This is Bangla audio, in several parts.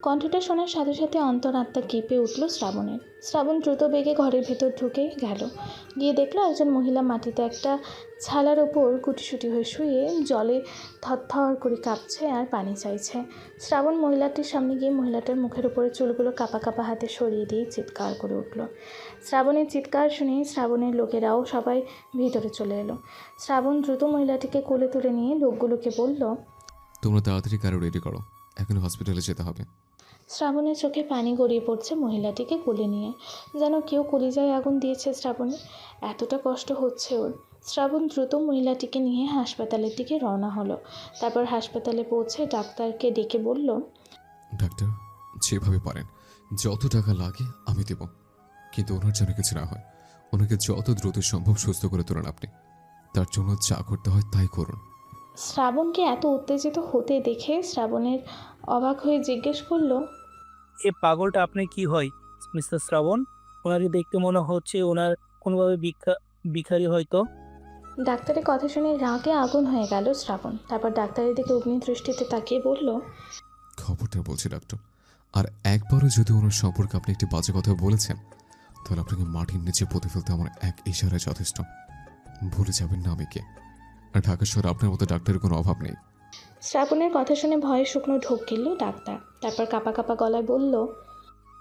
কণ্ঠটা শোনার সাথে সাথে অন্তরাত্মা কেঁপে উঠল শ্রাবণের। শ্রাবণ দ্রুত বেগে ঘরের ভেতর ঢুকে গেল। গিয়ে দেখলো একজন মহিলা মাটিতে একটা ছালার ওপর গুটিসুটি হয়ে শুয়ে জলে থরথর করে কাঁপছে আর পানি চাইছে। শ্রাবণ মহিলাটির সামনে গিয়ে মহিলাটার মুখের উপরে চুলগুলো কাঁপা কাঁপা হাতে সরিয়ে দিয়ে চিৎকার করে উঠল। শ্রাবণের চিৎকার শুনে শ্রাবণের লোকেরাও সবাই ভিতরে চলে এলো। শ্রাবণ দ্রুত মহিলাটিকে কোলে তুলে নিয়ে লোকগুলোকে বলল, তোমরা তাড়াতাড়ি গাড়ি রেডি করো, এখন হসপিটালে যেতে হবে। শ্রাবণের চোখে পানি গড়িয়ে পড়ছে মহিলাটিকে কোলে নিয়ে। যেন কেউ কলিজায় আগুন দিয়েছে শ্রাবণের। এতটা কষ্ট হচ্ছে ওর। শ্রাবণ দ্রুত মহিলাটিকে নিয়ে হাসপাতালের দিকে রওনা হলো। তারপর হাসপাতালে পৌঁছে ডাক্তারকে ডেকে বলল, ডাক্তার, যেভাবে পারেন যত টাকা লাগে আমি দেব, কিন্তু ওনার যেন কিছু না হয়। ওনাকে যত দ্রুত সম্ভব সুস্থ করে তোলেন আপনি। তার জন্য যা করতে হয় তাই করুন। শ্রাবণকে এত উত্তেজিত হতে দেখে শ্রাবণের অবাক হয়ে জিজ্ঞেস করলো, এ পাগলটা আপনি কি হয় মিস্টার শ্রাবণ? ওনাকে দেখতে মনে হচ্ছে ওনার কোনোভাবে ভিখারি হয়তো। ডাক্তারের কথা শুনে রাগে আগুন হয়ে গেল শ্রাবণ। তারপর ডাক্তারের দিকে অগ্নি দৃষ্টিতে তাকিয়ে বলল, খবরটা বলছি ডাক্তার, আর একবারও যদি ওনার সম্পর্কে আপনি একটি বাজে কথা বলেছেন তাহলে আপনাকে মাটির নিচে পুঁতে ফেলতে আমার এক ইশারায় যথেষ্ট। ভুলে যাবেন না আমি কে। আর ঢাকা শহরে আপনার মতো ডাক্তারের কোনো অভাব নেই। শ্রাবণের কথা শুনে ভয়ে শুকনো ঢোক গেল ডাক্তার। তারপর কাঁপা কাঁপা গলায় বলল,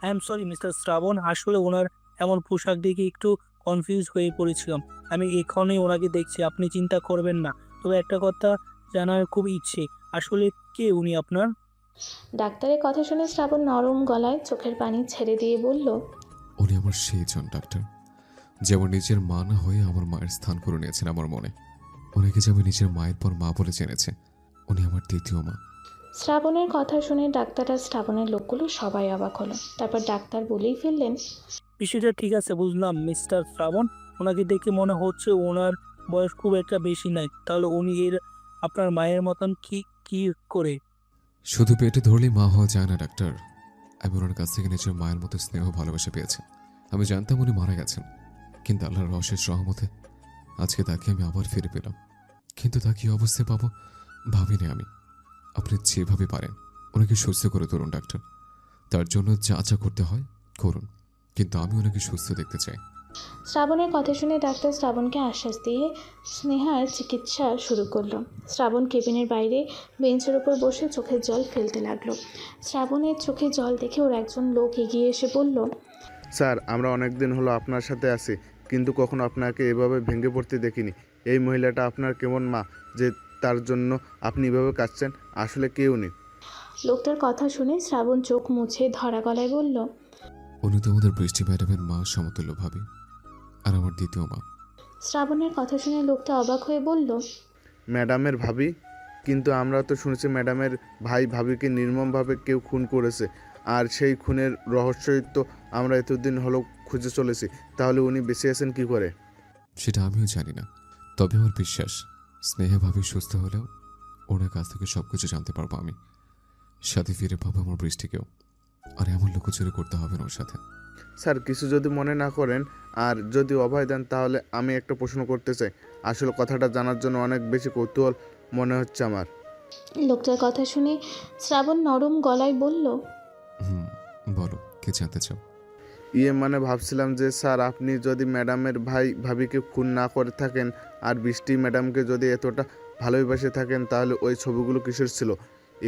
আই এম সরি মিস্টার শ্রাবণ, আসলে ওনার এমন পোশাক দেখে একটু কনফিউজ হয়ে পড়েছিলাম। আমি এখনই ওনাকে দেখছি, আপনি চিন্তা করবেন না। তবে একটা কথা জানার খুব ইচ্ছে, আসলে কে উনি আপনার? ডাক্তারের কথা শুনে শ্রাবণ নরম গলায় চোখের পানি ছেড়ে দিয়ে বলল, উনি আমার সেই জন ডাক্তার, যেমন নিজের মা না হয়ে আমার মায়ের স্থান করে নিয়েছেন আমার মনে। ওনাকে যে আমি নিজের মায়ের পর মা বলে জেনেছে, উনি আমার দ্বিতীয় মা। শ্রাবণের কথা শুনে ডাক্তার আর শ্রাবণের লোকগুলো সবাই অবাক হলো। তারপর ডাক্তার বলেই ফেললেন, বিষয়টা ঠিক আছে, বুঝলাম মিস্টার শ্রাবণ। ওনাকে দেখে মনে হচ্ছে ওনার বয়স খুব একটা বেশি নাই। তাহলে উনি আপনার মায়ের মতন কি কি করে? শুধু পেটে ধরলেই মা হওয়া যায় না ডাক্তার। আমি ওনার কাছ থেকে নিজের মায়ের মতো স্নেহ ভালোবাসা পেয়েছি। আমি জানতাম উনি মারা গেছেন, কিন্তু আল্লাহর অশেষ রহমতে আজকে তাকে আমি আবার ফিরে পেলাম। কিন্তু তা কি অবস্থায় পাবো ভাবিনি আমি। আপনি যেভাবে পারেন ওনাকে সুস্থ করে তুলুন ডাক্তার। তার জন্য যা যা করতে হয় করুন, কিন্তু আমি ওনাকে সুস্থ দেখতে চাই। শ্রাবণের কথা শুনে ডাক্তার শ্রাবণকে আশ্বাস দিয়ে স্নেহার চিকিৎসা শুরু করলো। শ্রাবণ কেবিনের বাইরে বেঞ্চের উপর বসে চোখের জল ফেলতে লাগলো। শ্রাবণের চোখে জল দেখে ওর একজন লোক এগিয়ে এসে বলল, স্যার, আমরা অনেক দিন হলো আপনার সাথে আছি, কিন্তু কখনো আপনাকে এভাবে ভেঙে পড়তে দেখিনি। এই মহিলাটা আপনার কেমন মা যে তার জন্য আপনি এভাবে কাঁদছেন? আসলে কে উনি? লোকটার কথা শুনে শ্রাবণ চোখ মুছে ধরা গলায় বলল, উনি তো আমাদের বৃষ্টি ম্যাডামের মা সমতুল্য ভাবি, আর আমার দ্বিতীয় মা। শ্রাবণের কথা শুনে লোকটা অবাক হয়ে বলল, ম্যাডামের ভাবি? কিন্তু আমরা তো শুনেছি ম্যাডামের ভাই ভাবিকে নির্মমভাবে কেউ খুন করেছে, আর সেই খুনের রহস্যই তো আমরা এতদিন হলো খুঁজে চলেছি। তাহলে উনি বেঁচে আছেন কি করে? সেটা আমিও জানি না, তবে আমার বিশ্বাস স্নেহে ভাবি সুস্থ হলেও ওনার কাছ থেকে সবকিছু জানতে পারবো আমি। সাথে ফিরে পাবো আমার বৃষ্টিকেও। আর এমন লুকোচুরি করতে হবে না ওর সাথে। স্যার, কিছু যদি মনে না করেন আর যদি অভয় দেন, তাহলে আমি একটা প্রশ্ন করতে চাই। আসলে কথাটা জানার জন্য অনেক বেশি কৌতূহল মনে হচ্ছে আমার। লোকটার কথা শুনে শ্রাবণ নরম গলায় বলল, হুম, বলো কে জানতে চাও? মানে ভাবছিলাম যে স্যার, আপনি যদি ম্যাডামের ভাই ভাবিকে খুন না করে থাকেন আর বৃষ্টি ম্যাডামকে যদি এতটা ভালোবাসে থাকেন, তাহলে ওই ছবিগুলো কিসের ছিল?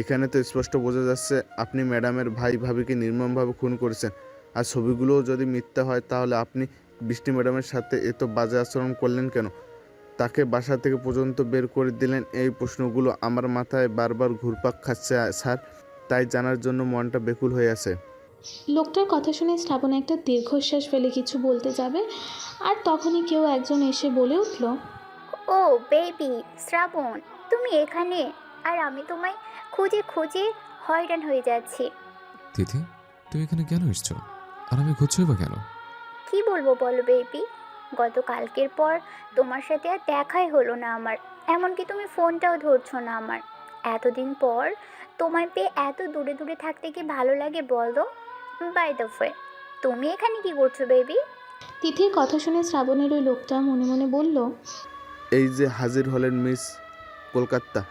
এখানে তো স্পষ্ট বোঝা যাচ্ছে আপনি ম্যাডামের ভাই ভাবিকে নির্মমভাবে খুন করেছেন। আর ছবিগুলোও যদি মিথ্যা হয়, তাহলে আপনি বৃষ্টি ম্যাডামের সাথে এত বাজে আচরণ করলেন কেন? তাকে বাসা থেকে পর্যন্ত বের করে দিলেন। এই প্রশ্নগুলো আমার মাথায় বারবার ঘুরপাক খাচ্ছে স্যার, তাই জানার জন্য মনটা ব্যাকুল হয়ে আছে। লোকটার কথা শুনে শ্রাবণ একটা দীর্ঘশ্বাস ফেলে কিছু বলতে যাবে, আর তখনই কেউ একজন এসে বলে উঠল, ও বেবি শ্রাবণ, তুমি এখানে? আর আমি তোমায় খুঁজে খুঁজে হয়রান হয়ে যাচ্ছি। তিথি, তুমি এখানে কেন এসছো? আর আমি খুঁজছোই বা কেন? কি বলবো বলো বেবি, গতকালকের পর তোমার সাথে আর দেখাই হলো না আমার। এমনকি তুমি ফোনটাও ধরছো না আমার। এতদিন পর তোমায় পেয়ে এত দূরে দূরে থাকতে কি ভালো লাগে বলো? বাই দ্য ওয়ে, তুমি এখানে কি করছো বেবি? তিথির কথা শুনে শ্রাবণের ওই লোকটা মনে মনে বলল, এই যে হাজির হলেন মিস কলকাতা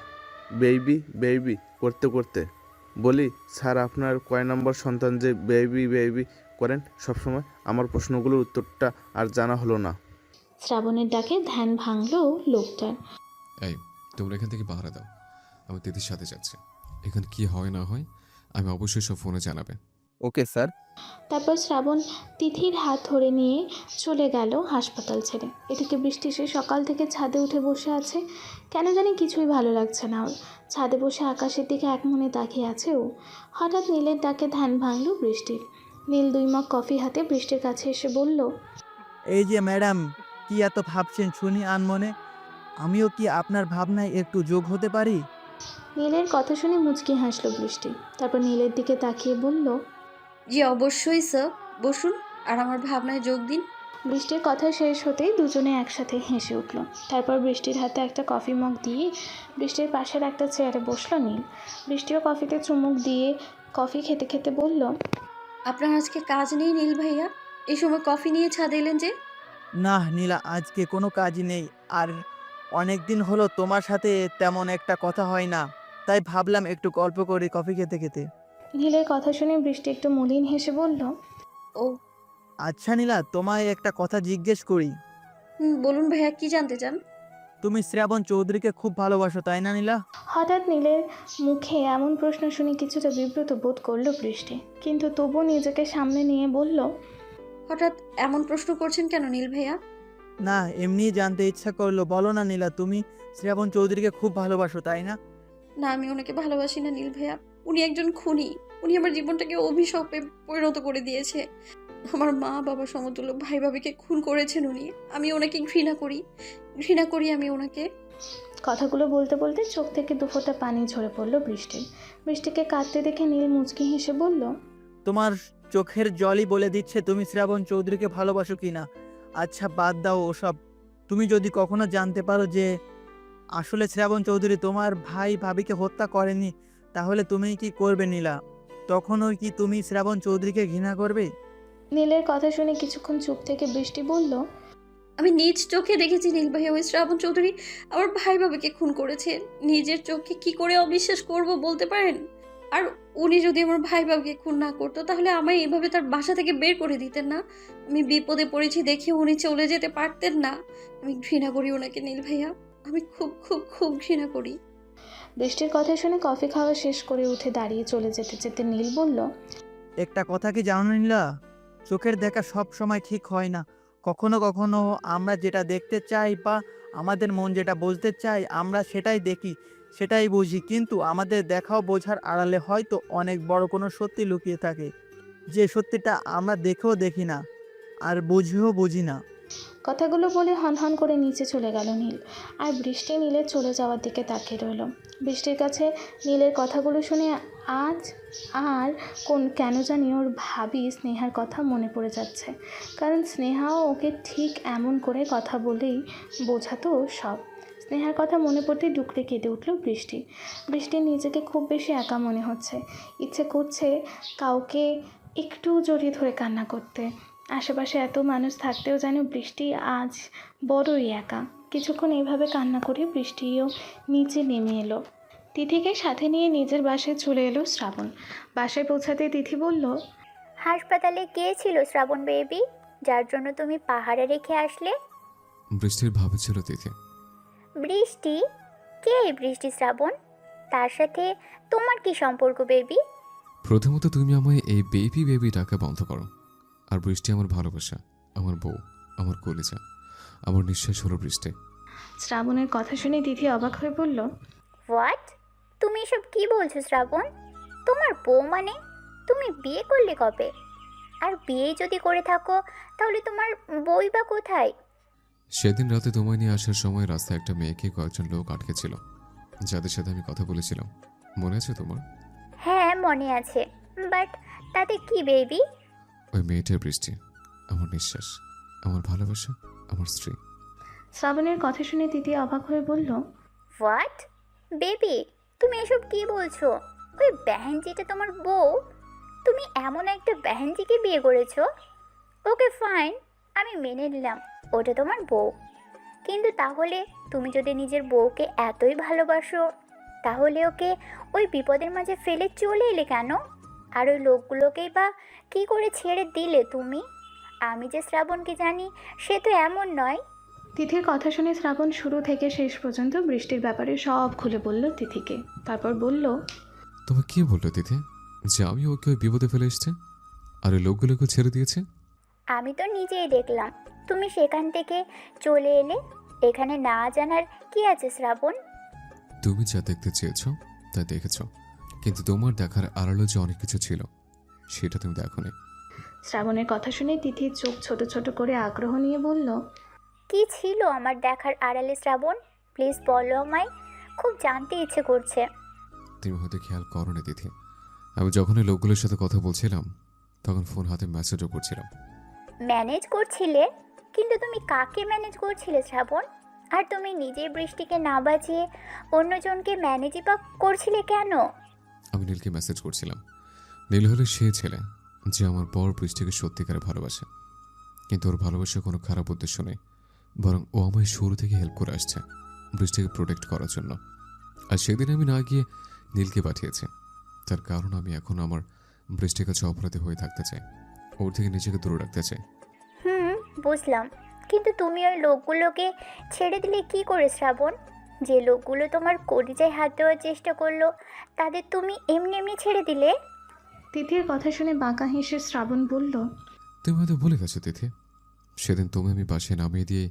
বেবি বেবি করতে করতে। বলি স্যার আপনার কয় নম্বর সন্তান যে বেবি বেবি করেন সবসময়? আমার প্রশ্নগুলোর উত্তরটা আর জানা হলো না। শ্রাবণের ডাকে ধ্যান ভাঙল লোকটার। এই, তোমরা এখান থেকে পাহারা দাও, আমি তিথির সাথে যাচ্ছি। এখানে কি হয় না হয় আমি অবশ্যই সব ফোনে জানাবে। Okay sir. তারপর শ্রাবণ তিথির হাত ধরে নিয়ে চলে গেল হাসপাতাল ছেড়ে। এদিকে বৃষ্টি সে সকাল থেকে ছাদে উঠে বসে আছে। কেন জানি কিছুই ভালো লাগছে না ওর। ছাদে বসে আকাশের দিকে এক মনে তাকিয়ে আছে ও। হঠাৎ নীলের ডাকে ধ্যান ভাঙল বৃষ্টির। নীল 2 মগ কফি হাতে বৃষ্টির কাছে এসে বলল, এই যে ম্যাডাম, কি এত ভাবছেন শুনি আনমনে? আমিও কি আপনার ভাবনায় একটু যোগ হতে পারি? নীলের কথা শুনে মুচকি হাসল বৃষ্টি। তারপর নীলের দিকে তাকিয়ে বলল, জি অবশ্যই স্যার, বসুন আর আমার ভাবনায় যোগ দিন। বৃষ্টির কথা শেষ হতেই দুজনে একসাথে হেসে উঠল। তারপর বৃষ্টির হাতে একটা কফি মগ দিয়ে বৃষ্টির পাশের একটা চেয়ারে বসলো নীল। বৃষ্টিও কফিতে চুমুক দিয়ে কফি খেতে খেতে বলল, আপনার আজকে কাজ নেই নীল ভাইয়া? এই সময় কফি নিয়ে ছাদে এলেন যে? না নীলা, আজকে কোনো কাজই নেই। আর অনেক দিন হলো তোমার সাথে তেমন একটা কথা হয় না, তাই ভাবলাম একটু গল্প করি কফি খেতে খেতে। নীলের কথা শুনে বৃষ্টি একটু মলিন হেসে বলল, ও আচ্ছা নীলা, তোমায় একটা কথা জিজ্ঞেস করি। বলুন ভাইয়া, কি জানতে চান? তুমি শ্রাবণ চৌধুরীকে খুব ভালোবাসো, তাই না নীলা? হঠাৎ নীলের মুখে এমন প্রশ্ন শুনে কিছুটা বিব্রত বোধ করলো বৃষ্টি, কিন্তু তবুও নিজেকে সামনে নিয়ে বলল, হঠাৎ এমন প্রশ্ন করছেন কেন নীল ভাইয়া? না, এমনি জানতে ইচ্ছা করলো। বলো না নীলা, তুমি শ্রাবণ চৌধুরীকে খুব ভালোবাসো, তাই না? না, আমি ওনাকে ভালোবাসি না নীল ভাইয়া। উনি একজন খুনি। উনি আমার জীবনটাকে অভিশাপে পরিণত করে দিয়েছে। আমার মা বাবা সমতুল্য ভাই ভাবিকে খুন করেছেন উনি। আমি ওনাকে ঘৃণা করি আমি ওনাকে। কথাগুলো বলতে বলতে চোখ থেকে 2 ফোঁটা পানি ঝরে পড়ল বৃষ্টির। বৃষ্টিকে কাঁদতে দেখে নীল মুচকি হেসে বলল, তোমার চোখের জলই বলে দিচ্ছে তুমি শ্রাবণ চৌধুরীকে ভালোবাসো কিনা। আচ্ছা বাদ দাও ওসব। তুমি যদি কখনো জানতে পারো যে আসলে শ্রাবণ চৌধুরী তোমার ভাই ভাবিকে হত্যা করেনি, তাহলে তুমি কি করবে নীলা? তখনও কি তুমি শ্রাবণ চৌধুরীকে ঘৃণা করবে? নীলের কথা শুনে কিছুক্ষণ চুপ থেকে বৃষ্টি বলল, আমি নিজ চোখে দেখেছি নীল ভাইয়া ওই শ্রাবণ চৌধুরী আমার ভাই বাবাকে খুন করেছে। নিজের চোখে কি করে অবিশ্বাস করব বলতে পারেন? আর উনি যদি আমার ভাই বাবাকে খুন না করতো তাহলে আমায় এভাবে তার বাসা থেকে বের করে দিতেন না। আমি বিপদে পড়েছি দেখে উনি চলে যেতে পারতেন না। আমি ঘৃণা করি ওনাকে নীল ভাইয়া। আমি খুব খুব খুব ঘৃণা করি। বৃষ্টির কথা শুনে কফি খাওয়া শেষ করে উঠে দাঁড়িয়ে চলে যেতে যেতে নীল বলল, একটা কথা কি জানো নীলা, চোখের দেখা সব সময় ঠিক হয় না। কখনো কখনো আমরা যেটা দেখতে চাই বা আমাদের মন যেটা বুঝতে চাই আমরা সেটাই দেখি, সেটাই বুঝি, কিন্তু আমাদের দেখাও বোঝার আড়ালে হয়তো অনেক বড় কোনো সত্যি লুকিয়ে থাকে, যে সত্যিটা আমরা দেখেও দেখি না আর বুঝেও বুঝি না। কথাগুলো বলে হনহন করে নিচে চলে গেল নীল। আর বৃষ্টি নীলের চলে যাওয়ার দিকে তাকিয়ে রইল। বৃষ্টির কাছে নীলের কথাগুলো শুনে আজ আর কেন জানি ওর ভাবি স্নেহার কথা মনে পড়ে যাচ্ছে। কারণ স্নেহাও ওকে ঠিক এমন করে কথা বলেই বোঝাতো সব। স্নেহার কথা মনে পড়তে ডুকরে কেঁদে উঠল বৃষ্টি। বৃষ্টির নিজেকে খুব বেশি একা মনে হচ্ছে। ইচ্ছে করছে কাউকে একটু জড়িয়ে ধরে কান্না করতে। আশেপাশে এত মানুষ থাকতেও যেন বৃষ্টি আজ বড়ই একা। কিছুক্ষণ এইভাবে কান্না করে বৃষ্টিও নিচে নেমে এলো। তিথিকে সাথে নিয়ে নিজের বাসায় চলে এলো শ্রাবণ। বাসায় পৌঁছাতে তিথি বলল, হাসপাতালে কে ছিল শ্রাবণ বেবি, যার জন্য তুমি পাহাড়ে রেখে আসলে? বৃষ্টির ভাবে ছিল তিথি। বৃষ্টি? কে এই বৃষ্টি শ্রাবণ? তার সাথে তোমার কি সম্পর্ক বেবি? প্রথমত তুমি আমায় এই বেবি বেবি ডাকা বন্ধ করো। আর বৃষ্টি আমার ভালোবাসা, আমার বউ, আমার কলিজা, আমার নিঃশ্বাস হলো বৃষ্টি। শ্রাবণের কথা শুনে তিথি অবাক হয়ে বলল, হোয়াট? তুমি এসব কি বলছো শ্রাবণ? তোমার বউ মানে? তুমি বিয়ে করলে কবে? আর বিয়ে যদি করে থাকো তাহলে তোমার বই বা কোথায়? সেদিন রাতে তোমায় নিয়ে আসার সময় রাস্তায় একটা মেয়েকে কয়েকজন লোক আটকেছিল, যাদের সাথে আমি কথা বলেছিলাম। মনে আছে তোমার? হ্যাঁ মনে আছে, বাট তাতে কি বেবি? ওই মেয়েটার বৃষ্টি, আমার নিঃশ্বাস, আমার ভালোবাসা, আমার স্ত্রী। শ্রাবণের কথা শুনে তিথি অবাক হয়ে বলল, হোয়াট? বেবি তুমি এসব কি বলছো? ওই বেহেনজিটা তোমার বউ? তুমি এমন একটা বেহেনজিকে বিয়ে করেছো? ওকে ফাইন, আমি মেনে নিলাম ওটা তোমার বউ, কিন্তু তাহলে তুমি যদি নিজের বউকে এতই ভালোবাসো তাহলে ওকে ওই বিপদের মাঝে ফেলে চলে এলে কেন? আর ওই লোকগুলোকেই বা কী করে ছেড়ে দিলে তুমি? আমি যে শ্রাবণকে জানি সে তো এমন নয়। তিথির কথা শুনে শ্রাবণ শুরু থেকে শেষ পর্যন্ত বৃষ্টির ব্যাপারে সব খুলে বলল তিথিকে। তারপর বলল, তোমাকে কে বললো তিথি যে আমি ওকে ওই বিপদে ফেলে এসছে আর ওই লোকগুলোকে ছেড়ে দিয়েছে? আমি তো নিজেই দেখলাম তুমি সেখান থেকে চলে এলে। এখানে না জানার কি আছে শ্রাবণ? তুমি যা দেখতে চেয়েছ তা দেখেছ, কিন্তু তোমার দেখার আড়ালে যে অনেক কিছু ছিল সেটা তুমি দেখোনি। শ্রাবণের কথা শুনে তিথির চোখ ছোট ছোট করে আগ্রহ নিয়ে বলল, কি ছিল আমার দেখার আড়ালে শ্রাবণ? প্লিজ বলো আমায়, খুব জানতে ইচ্ছে করছে। তুমি হয়তো খেয়াল করোনি তিথি, আমি যখন ওই লোকগুলোর সাথে কথা বলছিলাম তখন ফোন হাতে মেসেজও করছিলাম। ম্যানেজ করছিলে? কিন্তু তুমি কাকে ম্যানেজ করছিলে শ্রাবণ? আর তুমি নিজে বৃষ্টিকে না বাঁচিয়ে অন্যজনকে ম্যানেজই বা করছিলে কেন? আমি নীলকে মেসেজ করছিলাম। নীল হলো সে ছেলে যে আমার পর বৃষ্টিকে সত্যিকারে ভালোবাসে, কিন্তু ওর ভালোবাসার কোনো খারাপ উদ্দেশ্য নেই, বরং ও আমায় শুরু থেকে হেল্প করে আসছে বৃষ্টিকে প্রোটেক্ট করার জন্য। আর সেদিন আমি না গিয়ে নীলকে পাঠিয়েছি, তার কারণ আমি এখন আমার বৃষ্টির কাছে অপরাধী হয়ে থাকতে চাই, ওর থেকে নিজেকে দূরে রাখতে চাই। বুঝলাম, কিন্তু তুমি ওই লোকগুলোকে ছেড়ে দিলে কি করে শ্রাবণ? যে লোকগুলো তোমার কলিজায় হাত দেওয়ার চেষ্টা করলো তাদের তুমি এমনি এমনি ছেড়ে দিলে? তিথির কথা শুনে বাঁকা হেসে শ্রাবণ বলল, তুমি হয়তো ভুলে গেছো তিথি, সেদিন তুমি আমি বাসায় নামিয়ে দিয়ে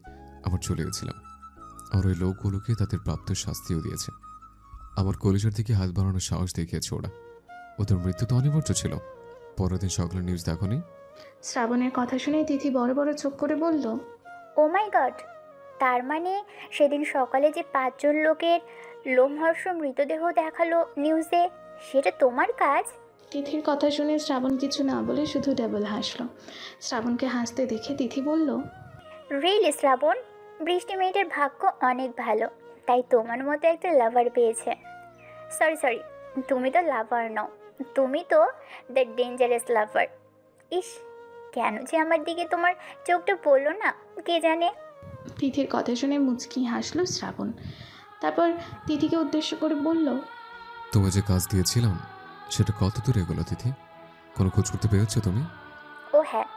আবার চলে গেছিলাম, আর ওই লোকগুলোকে তাদের প্রাপ্ত শাস্তিও দিয়েছে। আমার কলিজার দিকে হাত বাড়ানোর সাহস দেখিয়েছে ওরা। ওদের মৃত্যু তো অনিবার্য ছিল। পরের দিন সকালে নিউজ দেখোনি? শ্রাবণের কথা শুনে তিথি বড় বড় চোখ করে বলল, ও মাই গড, তার মানে সেদিন সকালে যে 5 জন লোকের লোমহর্ষ মৃতদেহ দেখালো নিউজে, সেটা তোমার কাজ? তিথির কথা শুনে শ্রাবণ কিছু না বলে শুধু ডাবল হাসলো। শ্রাবণকে হাসতে দেখে তিথি বলল, রিয়েলি শ্রাবণ, বৃষ্টি মেয়েটার ভাগ্য অনেক ভালো, তাই তোমার মতো একটা লাভার পেয়েছে। সরি, তুমি তো লাভার নও, তুমি তো দ্য ডেঞ্জারাস লাভার। ইস, কেন যে আমার দিকে তোমার চোখটা পড়লো না কে জানে। তিথির কথা শুনে মুচকি হাসলো শ্রাবণ। তারপর তিথিকে উদ্দেশ্য করে বলল, তোমায় যে কাজ দিয়েছিলাম সেটা কত দূর এগোলো তিথি? কোনো খোঁজ করতে পেরেছো তুমি? ও হ্যাঁ,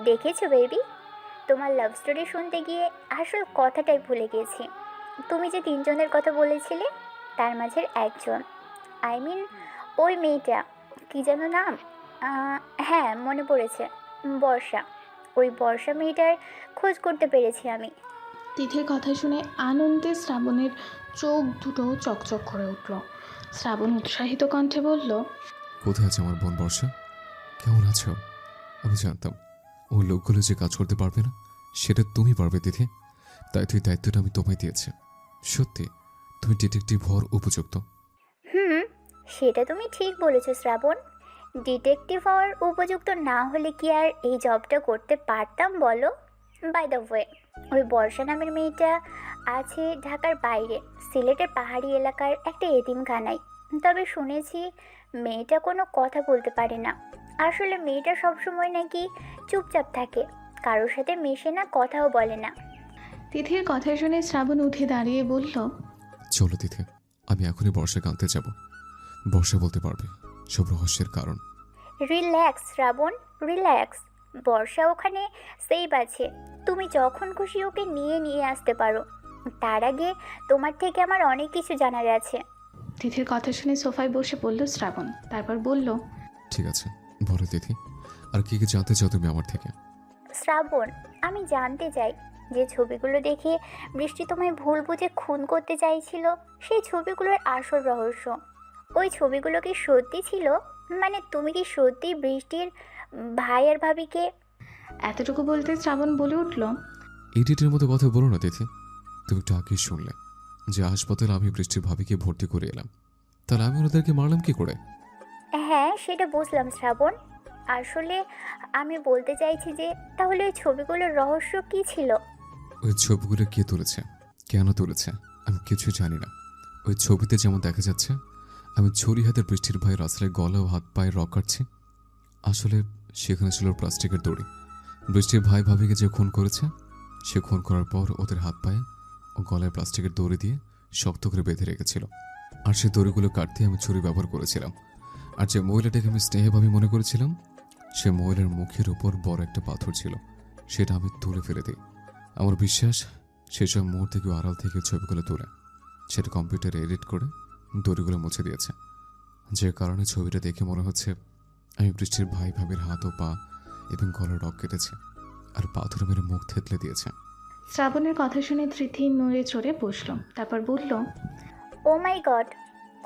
দেখেছো বেবি, তোমার লাভ স্টোরি শুনতে গিয়ে আসল কথাটাই ভুলে গেছি। তুমি যে 3 জনের কথা বলেছিলে তার মাঝের একজন, আই মিন ওই মেয়েটা, কি যেন নাম? হ্যাঁ মনে পড়েছে, বর্ষা। ওই বর্ষা মেয়েটার খোঁজ করতে পেরেছি আমি। তিথির কথা শুনে আনন্দে শ্রাবণের চোখ দুটো চকচক করে উঠল। শ্রাবণ উৎসাহিত কণ্ঠে বলল, কোথায় আছে আমার বোন বর্ষা? কেমন আছো? আমি জানতাম ওই লোকগুলো যে কাজ করতে পারবে না সেটা তুমি পারবে তিথি, তাই তুই দায়িত্বটা আমি তোমায় দিয়েছি। সত্যি তুমি ডিটেকটিভ হওয়ার উপযুক্ত। সেটা তুমি ঠিক বলেছো শ্রাবণ। ডিটেকটিভ হওয়ার উপযুক্ত না হলে কি আর এই জবটা করতে পারতাম বলো? বাই দ্য ওয়ে, ওই বর্ষা নামের মেয়েটা আছে ঢাকার বাইরে, সিলেটের পাহাড়ি এলাকার একটা এতিমখানায়। তবে শুনেছি মেয়েটা কোনো কথা বলতে পারে না। আসলে মেয়েটা সবসময় নাকি চুপচাপ থাকে, কারোর সাথে মেশে না, কথাও বলে না। তিথির কথা শুনে শ্রাবণ উঠে দাঁড়িয়ে বলল, চলো তিথি, আমি এখনই বর্ষাকে আনতে যাব। বর্ষা বলতে পারবে সব রহস্যের কারণ। রিল্যাক্স শ্রাবণ, রিল্যাক্স। বর্ষা ওখানে সেফ আছে, তুমি যখন খুশি ওকে নিয়ে আসতে পারো। তার আগে তোমার থেকে আমার অনেক কিছু জানার আছে। তিথির কথা শুনে সোফায় বসে পড়ল শ্রাবণ। তারপর বলল, ঠিক আছে বলো তিথি, আর কি কি জানতে চাও তুমি আমার থেকে? শ্রাবণ, আমি জানতে চাই যে ছবিগুলো দেখে বৃষ্টি তোমায় ভুল বুঝে খুন করতে চাইছিল, সেই ছবিগুলোর আসল রহস্য। ওই ছবিগুলো কি সত্যি ছিল? মানে তুমি কি সত্যি বৃষ্টির ভাই আর ভাবিকে? এতটুকু বলতে শ্রাবণ বলে উঠল, ইডিটের মতো কথা বলো না তিথি। তুমি একটু আগেই শুনলে যে হাসপাতালে আমি বৃষ্টির ভাবিকে ভর্তি করে এলাম, তাহলে আমি ওনাদেরকে মারলাম কি করে? হ্যাঁ সেটা বুঝলাম শ্রাবণ, আসলে আমি বলতে চাইছি যে তাহলে ওই ছবিগুলোর রহস্য কি ছিল? ওই ছবিগুলো কে তুলেছে, কেন তুলেছে আমি কিছু জানি না। ওই ছবিতে যেমন দেখা যাচ্ছে আমি ছুরি হাতে বৃষ্টির ভাই রাসেলের গলা ও হাত পায়ে রক কাটছি, আসলে সেখানে ছিল প্লাস্টিকের দড়ি। বৃষ্টির ভাই ভাবিকে যে খুন করেছে সে খুন করার পর ওদের হাত পায়ে ও গলায় প্লাস্টিকের দড়ি দিয়ে শক্ত করে বেঁধে রেখেছিল। আর সে দড়িগুলো কাটতে আমি ছুরি ব্যবহার করেছিলাম। আর যে মহিলাটাকে আমি স্নেহভাবে মনে করেছিলাম, সে মহিলার মুখের উপর বড় একটা পাথর ছিল, সেটা আমি তুলে ফেলে দিই। আমার বিশ্বাস সেসব মুহূর্তে কেউ আড়াল থেকে ছবিগুলো তুলে সেটা কম্পিউটারে এডিট করে দড়িগুলো মুছে দিয়েছে, যে কারণে ছবিটা দেখে মনে হচ্ছে আমি বৃষ্টির ভাই ভাবির হাত ও পা এবং গলার রক কেটেছে আর পাথর মেরে মুখ থেতলে দিয়েছে। শ্রাবণের কথা শুনে তৃথি নড়ে চড়ে বসলো, তারপর বলল, ও মাই গড,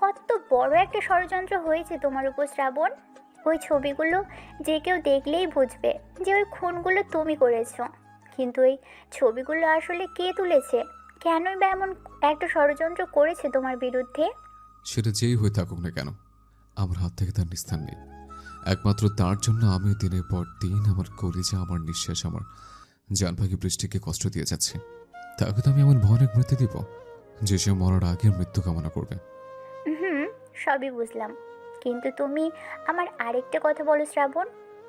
কত বড় একটা ষড়যন্ত্র হয়েছে তোমার উপর শ্রাবণ। ওই ছবিগুলো যে কেউ দেখলেই বুঝবে যে ওই খুনগুলো তুমি করেছো। কিন্তু এই ছবিগুলো আসলে কে তুলেছে? কেনই বা এমন একটা ষড়যন্ত্র করেছে তোমার বিরুদ্ধে? সেটা যেই হয়ে থাকুক না কেন, আমার হাত থেকে তার নিস্তার নেই। একমাত্র তার জন্য আমি দিনের পর দিন আমার কলিজা, আমার নিঃশ্বাস, আমার জানপাখি বৃষ্টিকে কষ্ট দিয়ে যাচ্ছে। তাকে তো আমি এমন ভয়ানক মৃত্যু দিব যে সে মরার আগের মৃত্যু কামনা করবে। সবই বুঝলাম, কিন্তু তুমি আমার আরেকটা কথা বলো শ্রাবণ।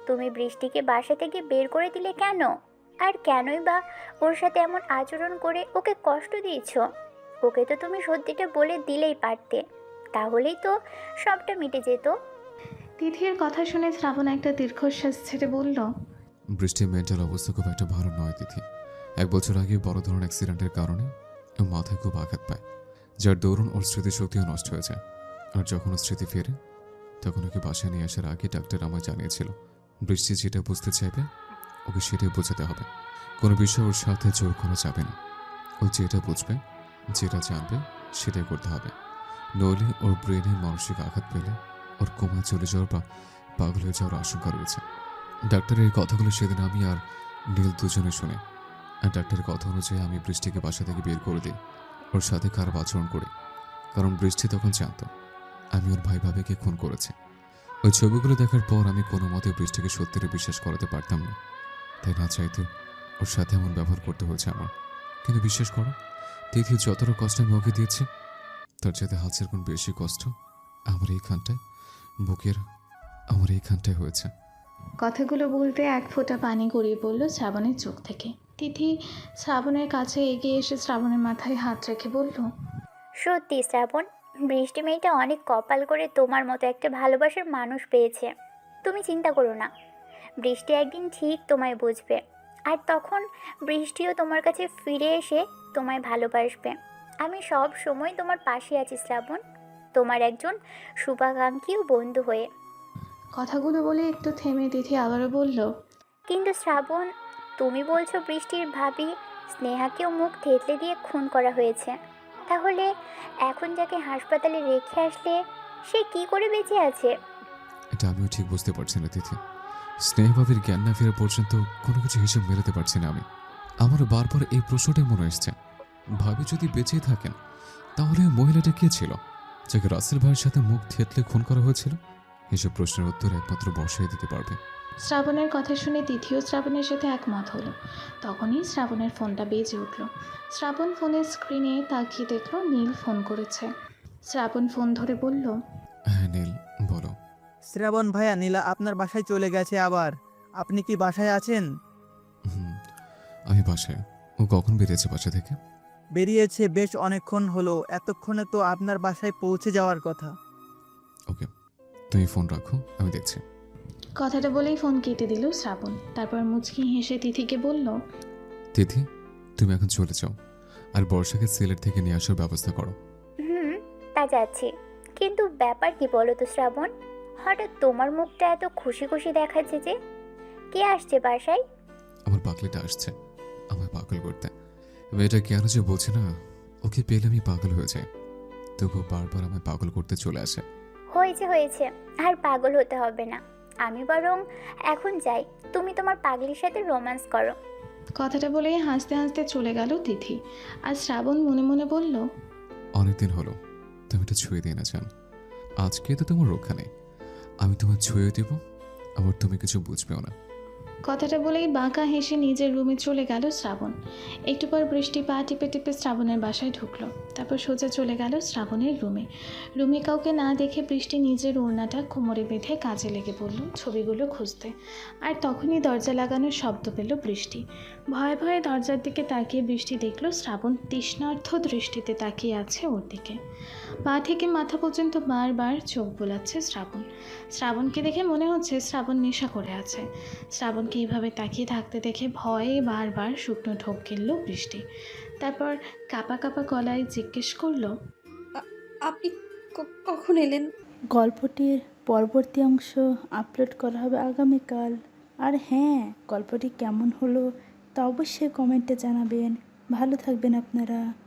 তুমি বৃষ্টিকে বাসা থেকে বের করে দিলে কেন? আর কেনই বা ওর সাথে এমন আচরণ করে ওকে কষ্ট দিয়েছো? ওকে তো তুমি সত্যিটা বলে দিলেই পারতে, তাহলেই তো সবটা মিটে যেত। তিথির কথা শুনে শ্রাবণ একটা দীর্ঘশ্বাস ছেড়ে বলল, বৃষ্টির মেন্টাল অবস্থা খুব একটা ভালো নয় তিথি। 1 বছর আগে বড় ধরনের অ্যাক্সিডেন্টের কারণে ও মাথায় খুব আঘাত পায়, যার দরুন ওর স্মৃতিশক্তিও নষ্ট হয়ে যায়। আর যখন ওর স্মৃতি ফেরে তখন ওকে বাসায় নিয়ে আসার আগে ডাক্তার আমায় জানিয়েছিল বৃষ্টি যেটা বুঝতে চাইবে ওকে সেটাই বোঝাতে হবে। কোনো বিষয় ওর সাথে জোর করা যাবে না। ও যেটা বুঝবে, যেটা জানবে সেটাই করতে হবে। নইলে ওর ব্রেনে মানসিক আঘাত পেলে ওর কোমায় চলে যাওয়ার বা পাগল হয়ে যাওয়ার আশঙ্কা রয়েছে। ডাক্তারের এই কথাগুলো সেদিন আমি আর নীল দুজনে শুনে, আর ডাক্তারের কথা অনুযায়ী আমি বৃষ্টিকে বাসা থেকে বের করে দিই, ওর সাথে খারাপ আচরণ করি। কারণ বৃষ্টি তখন জানত আমি ওর ভাই ভাবিকে খুন করেছে। ওই ছবিগুলো দেখার পর আমি কোনো মতে বৃষ্টিকে সত্যিটা বিশ্বাস করাতে পারতাম না, তাই না চাইতে ওর সাথে এমন ব্যবহার করতে হয়েছে আমার। কিন্তু বিশ্বাস করো তিথি, যতটা কষ্ট আমি ওকে দিয়েছি তার চাইতে হাতের কোন বেশি কষ্ট আমার এইখানটায়, বুকের আমার এইখানটায় হয়েছে। কথাগুলো বলতে এক ফোঁটা পানি গড়িয়ে পড়ল শ্রাবণের চোখ থেকে। তিথি শ্রাবণের কাছে এগিয়ে এসে শ্রাবণের মাথায় হাত রেখে বলল, সত্যি শ্রাবণ, বৃষ্টি মেয়েটা অনেক কপাল করে তোমার মতো একটা ভালোবাসার মানুষ পেয়েছে। তুমি চিন্তা করো না, বৃষ্টি একদিন ঠিক তোমায় বুঝবে, আর তখন বৃষ্টিও তোমার কাছে ফিরে এসে তোমায় ভালোবাসবে। আমি সব সময় তোমার পাশে আছি শ্রাবণ, তোমার একজন শুভাকাঙ্ক্ষী ও বন্ধু হয়ে। কথাগুলো বলে একটু থেমে তিথি আবারও বলল, কিন্তু শ্রাবণ, তুমি বলছো বৃষ্টির ভাবি স্নেহাকেও মুখ থেতলে দিয়ে খুন করা হয়েছে, তাহলে এখন যাকে হাসপাতালে রেখে আসলে সে কি করে বেঁচে আছে? এটা আমিও ঠিক বুঝতে পারছি না তিথি। স্নেহভাবের জ্ঞান না ফেরা পর্যন্ত কোনো কিছু হিসেব মেলাতে পারছি না আমি। আমার বারবার এই প্রশ্নটাই মনে এসছে, ভাবি যদি বেঁচেই থাকেন তাহলে ওই মহিলাটা কে ছিল যাকে রাসেল ভাইয়ের সাথে মুখ থেতলে খুন করা হয়েছিল? এসব প্রশ্নের উত্তর একমাত্র বর্ষাই দিতে পারবে। শ্রাবণের কথা শুনে তিথিও শ্রাবণের সাথে একমত হলো। তখনই শ্রাবণের ফোনটা বেজে উঠল। শ্রাবণ ফোনের স্ক্রিনে তাকিয়ে দেখল নীল ফোন করেছে। শ্রাবণ ফোন ধরে বলল, হ্যাঁ নীল, বলো। শ্রাবণ ভাইয়া, নীলা আপনার বাসায় চলে গেছে আবার। আপনি কি বাসায় আছেন? হুম, আমি বাসায়। ও কখন বেরিয়েছে বাসা থেকে? বেরিয়েছে বেশ অনেকক্ষণ হলো, এতক্ষণে তো আপনার বাসায় পৌঁছে যাওয়ার কথা। ওকে, তুমি ফোন রাখো, আমি দেখছি। কথাটা বলেই ফোন কেটে দিল শ্রাবণ। তারপর মুচকি হেসে তিথিকে বলল, তিথি, তুমি এখন চলে যাও আর বর্ষাকে সিলেট থেকে নিয়ে আসার ব্যবস্থা করো। তা যাচ্ছি, কিন্তু ব্যাপার কি বলো তো শ্রাবণ, হঠাৎ তোমার মুখটা এত খুশি খুশি দেখাচ্ছে যে? কে আসছে বাসায়? আমার পাগলিটা আসছে আমায় পাগল করতে। মেয়েটা কেন যে বলছে না, ওকে পেলে আমি পাগল হয়ে যাই, তবুও বারবার আমায় পাগল করতে চলে আসে। হয়েছে, আর পাগল হতে হবে না। আমি বরং এখন যাই, তুমি তোমার পাগলির সাথে রোম্যান্স করো। কথাটা বলেই হাসতে হাসতে চলে গেল তিথি। আর শ্রাবণ মনে মনে বলল, অনেকদিন হলো তুমি এটা ছুঁয়ে দিয়ে না চান, আজকে তো তোমার রক্ষা নেই। আমি তোমার ছুঁয়ে দেব, আবার তুমি কিছু বুঝবেও না। কথাটা বলেই বাঁকা হেসে নিজের রুমে চলে গেল শ্রাবণ। একটু পর বৃষ্টি পা টিপে টিপে শ্রাবণের বাসায় ঢুকলো। তারপর সোজা চলে গেল শ্রাবণের রুমে। রুমে কাউকে না দেখে বৃষ্টি নিজের ওড়নাটা কোমরে বেঁধে কাজে লেগে পড়ল ছবিগুলো খুঁজতে। আর তখনই দরজা লাগানোর শব্দ পেল বৃষ্টি। ভয়ে ভয়ে দরজার দিকে তাকিয়ে বৃষ্টি দেখলো শ্রাবণ তৃষ্ণার্থ দৃষ্টিতে তাকিয়ে আছে ওর দিকে। পা থেকে মাথা পর্যন্ত বারবার চোখ বোলাচ্ছে শ্রাবণ। শ্রাবণকে দেখে মনে হচ্ছে শ্রাবণ নেশা করে আছে। শ্রাবণকে এইভাবে তাকিয়ে থাকতে দেখে ভয়ে বারবার শুকনো ঢোক গিলল বৃষ্টি। তারপর কাঁপা কাঁপা গলায় জিজ্ঞেস করলো, আপনি কখন এলেন? গল্পটির পরবর্তী অংশ আপলোড করা হবে আগামীকাল। আর হ্যাঁ, গল্পটি কেমন হলো তা অবশ্যই কমেন্টে জানাবেন। ভালো থাকবেন আপনারা।